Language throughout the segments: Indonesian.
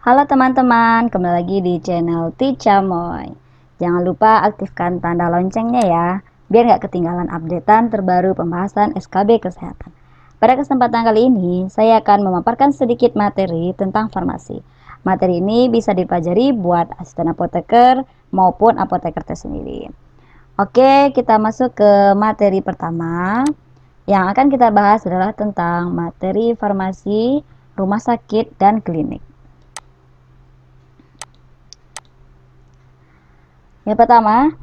Halo teman-teman, kembali lagi di channel Tica Moy. Jangan lupa aktifkan tanda loncengnya ya, biar nggak ketinggalan updatean terbaru pembahasan SKB Kesehatan. Pada kesempatan kali ini, saya akan memaparkan sedikit materi tentang farmasi. Materi ini bisa dipelajari buat asisten apoteker maupun apoteker tersendiri. Oke, kita masuk ke materi pertama. Yang akan kita bahas adalah tentang materi farmasi, rumah sakit, dan klinik. Yang pertama,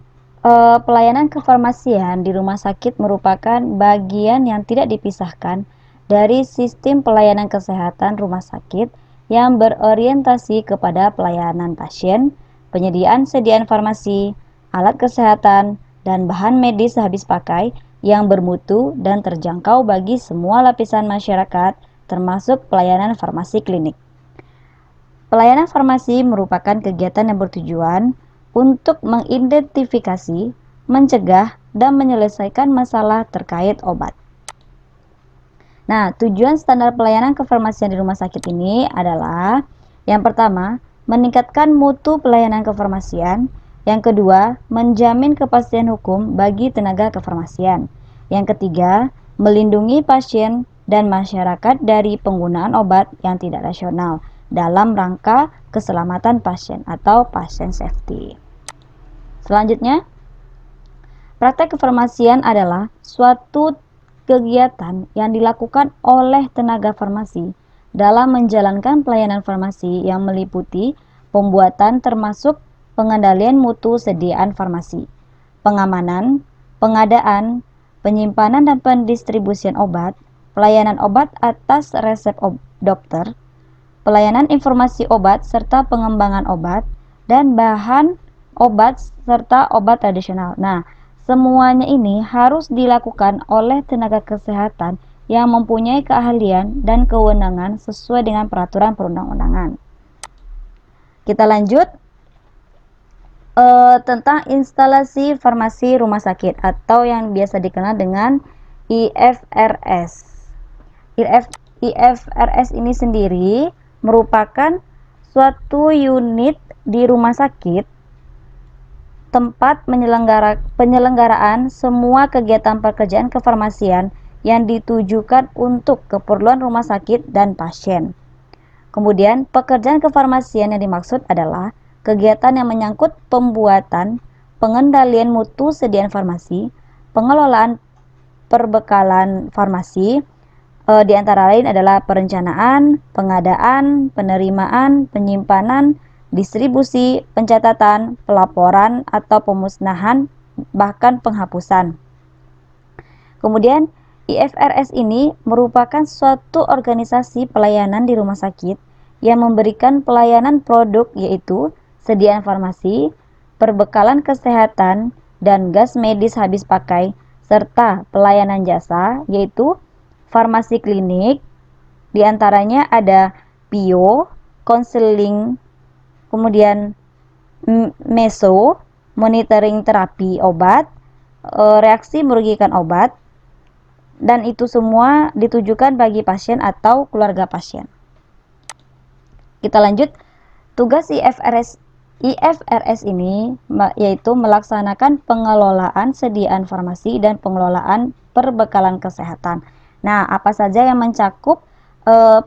pelayanan kefarmasian di rumah sakit merupakan bagian yang tidak dipisahkan dari sistem pelayanan kesehatan rumah sakit yang berorientasi kepada pelayanan pasien, penyediaan sediaan farmasi, alat kesehatan, dan bahan medis habis pakai yang bermutu dan terjangkau bagi semua lapisan masyarakat, termasuk pelayanan farmasi klinik. Pelayanan farmasi merupakan kegiatan yang bertujuan untuk mengidentifikasi, mencegah, dan menyelesaikan masalah terkait obat. Nah, tujuan standar pelayanan kefarmasian di rumah sakit ini adalah yang pertama, meningkatkan mutu pelayanan kefarmasian. Yang kedua, menjamin kepastian hukum bagi tenaga kefarmasian. Yang ketiga, melindungi pasien dan masyarakat dari penggunaan obat yang tidak rasional dalam rangka keselamatan pasien atau patient safety. Selanjutnya, praktek kefarmasian adalah suatu kegiatan yang dilakukan oleh tenaga farmasi dalam menjalankan pelayanan farmasi yang meliputi pembuatan termasuk pengendalian mutu sediaan farmasi, pengamanan, pengadaan, penyimpanan dan pendistribusian obat, pelayanan obat atas resep dokter, pelayanan informasi obat serta pengembangan obat, dan bahan obat serta obat tradisional. Nah, semuanya ini harus dilakukan oleh tenaga kesehatan yang mempunyai keahlian dan kewenangan sesuai dengan peraturan perundang-undangan. Kita lanjut tentang instalasi farmasi rumah sakit atau yang biasa dikenal dengan IFRS. IFRS ini sendiri merupakan suatu unit di rumah sakit tempat penyelenggaraan semua kegiatan pekerjaan kefarmasian yang ditujukan untuk keperluan rumah sakit dan pasien. Kemudian, pekerjaan kefarmasian yang dimaksud adalah kegiatan yang menyangkut pembuatan, pengendalian mutu sediaan farmasi, pengelolaan perbekalan farmasi, di antara lain adalah perencanaan, pengadaan, penerimaan, penyimpanan, distribusi, pencatatan, pelaporan atau pemusnahan, bahkan penghapusan. Kemudian, IFRS ini merupakan suatu organisasi pelayanan di rumah sakit yang memberikan pelayanan produk yaitu sediaan farmasi, perbekalan kesehatan, dan gas medis habis pakai, serta pelayanan jasa yaitu farmasi klinik, diantaranya ada PIO, konseling, kemudian meso, monitoring terapi obat, reaksi merugikan obat, dan itu semua ditujukan bagi pasien atau keluarga pasien. Kita lanjut, tugas IFRS ini yaitu melaksanakan pengelolaan sediaan farmasi dan pengelolaan perbekalan kesehatan. Nah, apa saja yang mencakup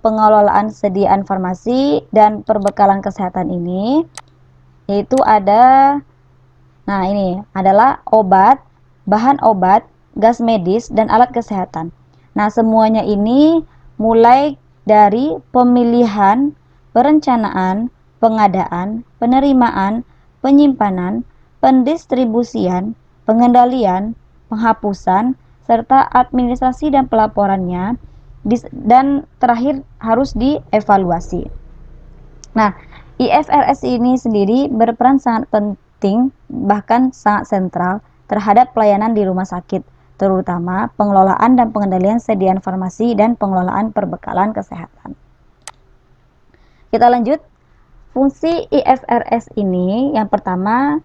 pengelolaan sediaan farmasi dan perbekalan kesehatan ini? Yaitu ada, nah ini adalah obat, bahan obat, gas medis, dan alat kesehatan. Nah, semuanya ini mulai dari pemilihan, perencanaan, pengadaan, penerimaan, penyimpanan, pendistribusian, pengendalian, penghapusan, serta administrasi dan pelaporannya, dan terakhir harus dievaluasi. Nah, IFRS ini sendiri berperan sangat penting, bahkan sangat sentral terhadap pelayanan di rumah sakit, terutama pengelolaan dan pengendalian sediaan farmasi dan pengelolaan perbekalan kesehatan. Kita lanjut, fungsi IFRS ini yang pertama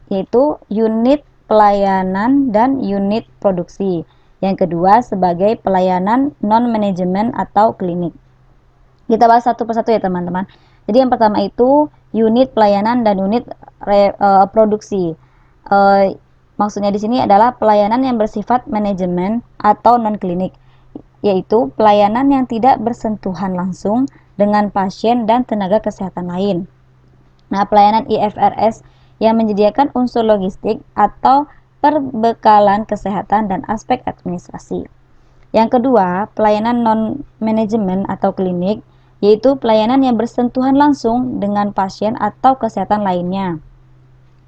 yaitu unit pelayanan dan unit produksi. Yang kedua sebagai pelayanan non-manajemen atau klinik. Kita bahas satu persatu ya teman-teman. Jadi yang pertama itu unit pelayanan dan unit produksi. Maksudnya di sini adalah pelayanan yang bersifat manajemen atau non-klinik, yaitu pelayanan yang tidak bersentuhan langsung dengan pasien dan tenaga kesehatan lain. Nah, pelayanan IFRS yang menyediakan unsur logistik atau perbekalan kesehatan dan aspek administrasi. Yang kedua, pelayanan non-manajemen atau klinik, yaitu pelayanan yang bersentuhan langsung dengan pasien atau kesehatan lainnya.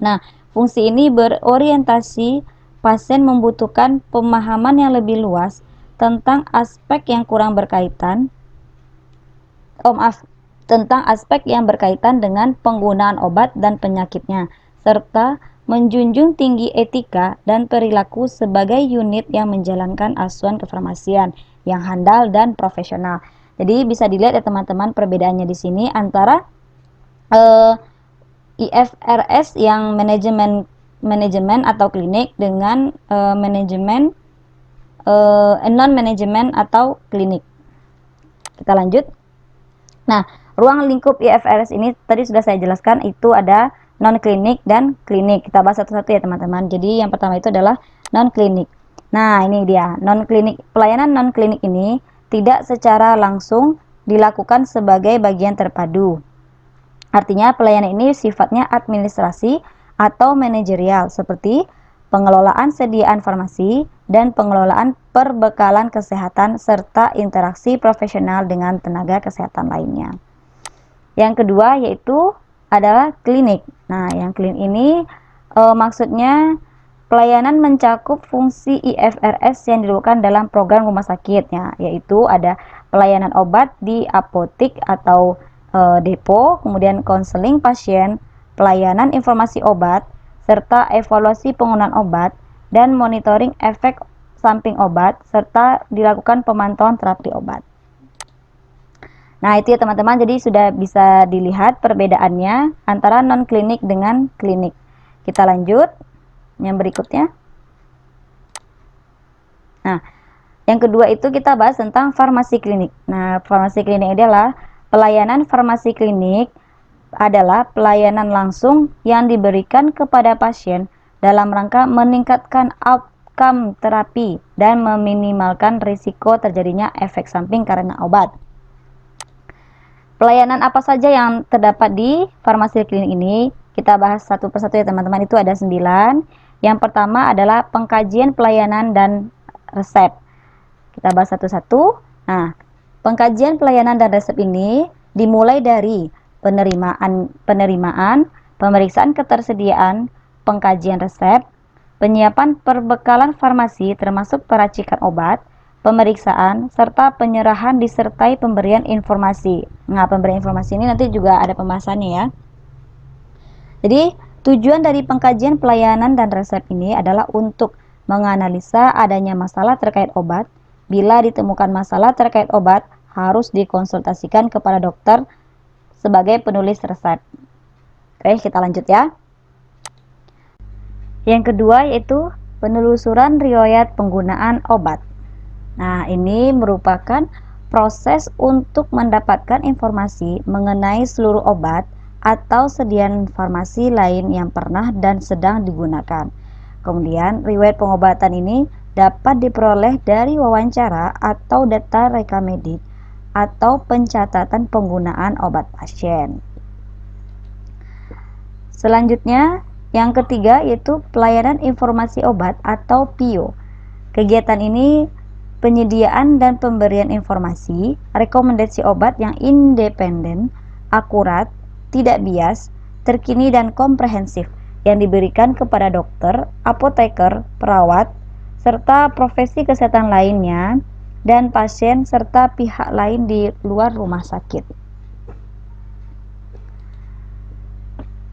Nah, fungsi ini berorientasi pasien membutuhkan pemahaman yang lebih luas tentang aspek yang berkaitan dengan penggunaan obat dan penyakitnya, serta menjunjung tinggi etika dan perilaku sebagai unit yang menjalankan asuhan kefarmasian yang handal dan profesional. Jadi bisa dilihat ya teman-teman perbedaannya di sini antara IFRS yang manajemen atau klinik dengan manajemen non-manajemen atau klinik. Kita lanjut. Nah, ruang lingkup IFRS ini tadi sudah saya jelaskan, itu ada non-klinik dan klinik. Kita bahas satu-satu ya teman-teman. Jadi yang pertama itu adalah non-klinik. Nah, ini dia non-klinik. Pelayanan non-klinik ini tidak secara langsung dilakukan sebagai bagian terpadu. Artinya pelayanan ini sifatnya administrasi atau manajerial seperti pengelolaan sediaan farmasi dan pengelolaan perbekalan kesehatan serta interaksi profesional dengan tenaga kesehatan lainnya. Yang kedua yaitu adalah klinik. Nah, yang klinik ini maksudnya pelayanan mencakup fungsi IFRS yang dilakukan dalam program rumah sakitnya, yaitu ada pelayanan obat di apotik atau depo, kemudian konseling pasien, pelayanan informasi obat, serta evaluasi penggunaan obat dan monitoring efek samping obat, serta dilakukan pemantauan terapi obat. Nah, itu ya teman-teman, jadi sudah bisa dilihat perbedaannya antara non-klinik dengan klinik. Kita lanjut yang berikutnya. Nah, yang kedua itu kita bahas tentang farmasi klinik. Nah, farmasi klinik adalah pelayanan farmasi klinik adalah pelayanan langsung yang diberikan kepada pasien dalam rangka meningkatkan outcome terapi dan meminimalkan risiko terjadinya efek samping karena obat. Pelayanan apa saja yang terdapat di farmasi klinik ini? Kita bahas satu persatu ya teman-teman, itu ada 9. Yang pertama adalah pengkajian pelayanan dan resep. Kita bahas satu-satu. Nah, pengkajian pelayanan dan resep ini dimulai dari penerimaan, pemeriksaan ketersediaan, pengkajian resep, penyiapan perbekalan farmasi termasuk peracikan obat, pemeriksaan, serta penyerahan disertai pemberian informasi. Nah, pemberian informasi ini nanti juga ada pembahasannya ya. Jadi, tujuan dari pengkajian pelayanan dan resep ini adalah untuk menganalisa adanya masalah terkait obat. Bila ditemukan masalah terkait obat, harus dikonsultasikan kepada dokter sebagai penulis resep. Oke, kita lanjut ya. Yang kedua yaitu penelusuran riwayat penggunaan obat. Nah, ini merupakan proses untuk mendapatkan informasi mengenai seluruh obat atau sediaan farmasi lain yang pernah dan sedang digunakan. Kemudian, riwayat pengobatan ini dapat diperoleh dari wawancara atau data rekam medik atau pencatatan penggunaan obat pasien. Selanjutnya, yang ketiga yaitu pelayanan informasi obat atau PIO. Kegiatan ini penyediaan dan pemberian informasi, rekomendasi obat yang independen, akurat, tidak bias, terkini dan komprehensif yang diberikan kepada dokter, apoteker, perawat, serta profesi kesehatan lainnya dan pasien serta pihak lain di luar rumah sakit.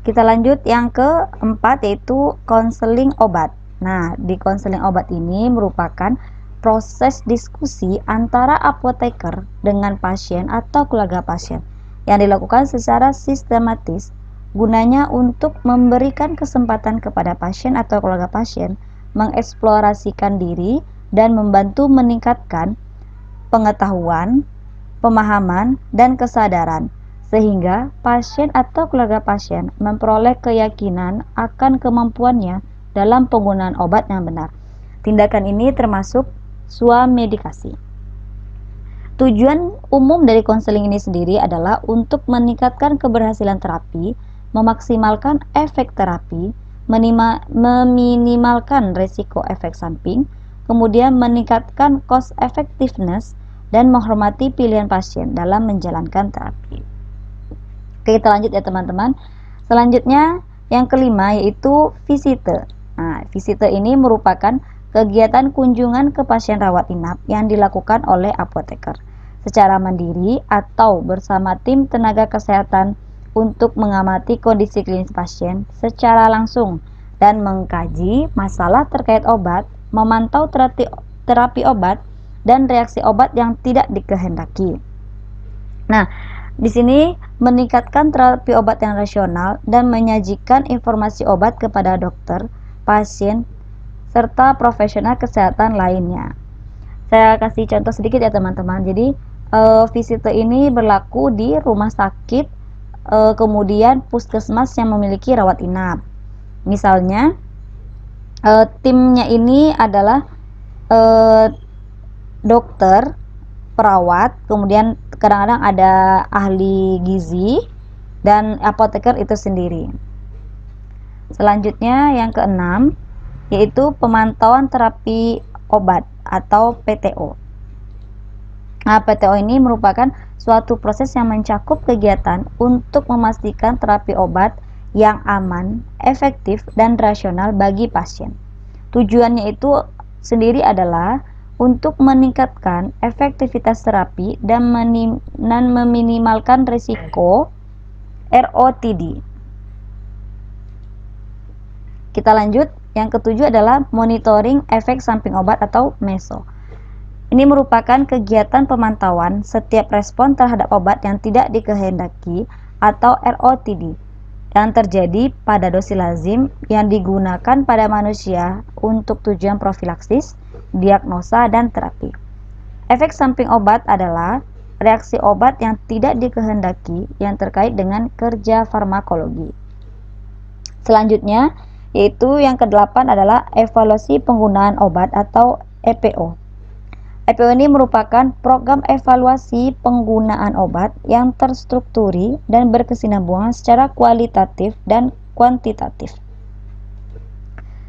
Kita lanjut yang keempat yaitu konseling obat. Nah, di konseling obat ini merupakan proses diskusi antara apoteker dengan pasien atau keluarga pasien yang dilakukan secara sistematis gunanya untuk memberikan kesempatan kepada pasien atau keluarga pasien mengeksplorasikan diri dan membantu meningkatkan pengetahuan, pemahaman, dan kesadaran, sehingga pasien atau keluarga pasien memperoleh keyakinan akan kemampuannya dalam penggunaan obat yang benar. Tindakan ini termasuk swamedikasi. Tujuan umum dari konseling ini sendiri adalah untuk meningkatkan keberhasilan terapi, memaksimalkan efek terapi, meminimalkan risiko efek samping, kemudian meningkatkan cost effectiveness, dan menghormati pilihan pasien dalam menjalankan terapi. Oke, kita lanjut ya teman-teman. Selanjutnya yang kelima yaitu visite. Nah, visite ini merupakan kegiatan kunjungan ke pasien rawat inap yang dilakukan oleh apoteker secara mandiri atau bersama tim tenaga kesehatan untuk mengamati kondisi klinis pasien secara langsung dan mengkaji masalah terkait obat, memantau terapi obat, dan reaksi obat yang tidak dikehendaki. Nah, di sini meningkatkan terapi obat yang rasional dan menyajikan informasi obat kepada dokter, pasien, serta profesional kesehatan lainnya. Saya kasih contoh sedikit ya teman-teman. Jadi visite ini berlaku di rumah sakit, kemudian puskesmas yang memiliki rawat inap. Misalnya timnya ini adalah dokter, perawat, kemudian kadang-kadang ada ahli gizi dan apoteker itu sendiri. Selanjutnya yang keenam yaitu pemantauan terapi obat atau PTO. Nah, PTO ini merupakan suatu proses yang mencakup kegiatan untuk memastikan terapi obat yang aman, efektif, dan rasional bagi pasien. Tujuannya itu sendiri adalah untuk meningkatkan efektivitas terapi dan meminimalkan risiko ROTD. Kita lanjut. Yang ketujuh adalah monitoring efek samping obat atau MESO. Ini merupakan kegiatan pemantauan setiap respon terhadap obat yang tidak dikehendaki atau ROTD yang terjadi pada dosis lazim yang digunakan pada manusia untuk tujuan profilaksis, diagnosa, dan terapi. Efek samping obat adalah reaksi obat yang tidak dikehendaki yang terkait dengan kerja farmakologi. Selanjutnya, yaitu yang kedelapan adalah evaluasi penggunaan obat atau EPO. EPO ini merupakan program evaluasi penggunaan obat yang terstrukturi dan berkesinambungan secara kualitatif dan kuantitatif.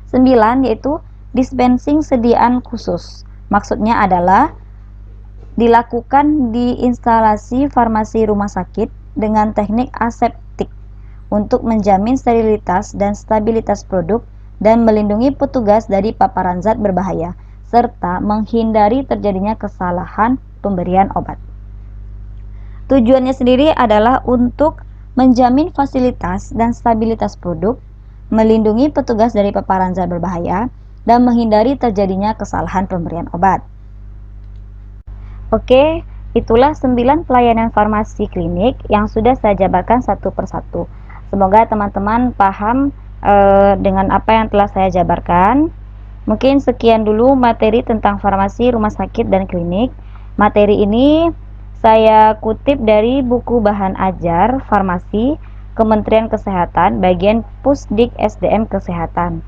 9 yaitu dispensing sediaan khusus. Maksudnya adalah dilakukan di instalasi farmasi rumah sakit dengan teknik aseptik untuk menjamin sterilitas dan stabilitas produk dan melindungi petugas dari paparan zat berbahaya serta menghindari terjadinya kesalahan pemberian obat. Tujuannya sendiri adalah untuk menjamin fasilitas dan stabilitas produk, melindungi petugas dari paparan zat berbahaya, dan menghindari terjadinya kesalahan pemberian obat. Oke, itulah 9 pelayanan farmasi klinik yang sudah saya jabarkan satu persatu. Semoga teman-teman paham dengan apa yang telah saya jabarkan. Mungkin sekian dulu materi tentang farmasi, rumah sakit, dan klinik. Materi ini saya kutip dari buku bahan ajar farmasi Kementerian Kesehatan bagian Pusdik SDM Kesehatan.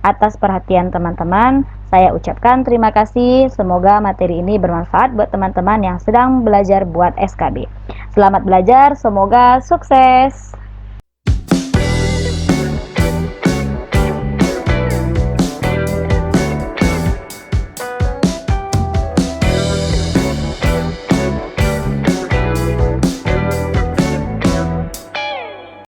Atas perhatian teman-teman, saya ucapkan terima kasih. Semoga materi ini bermanfaat buat teman-teman yang sedang belajar buat SKB. Selamat belajar, semoga sukses.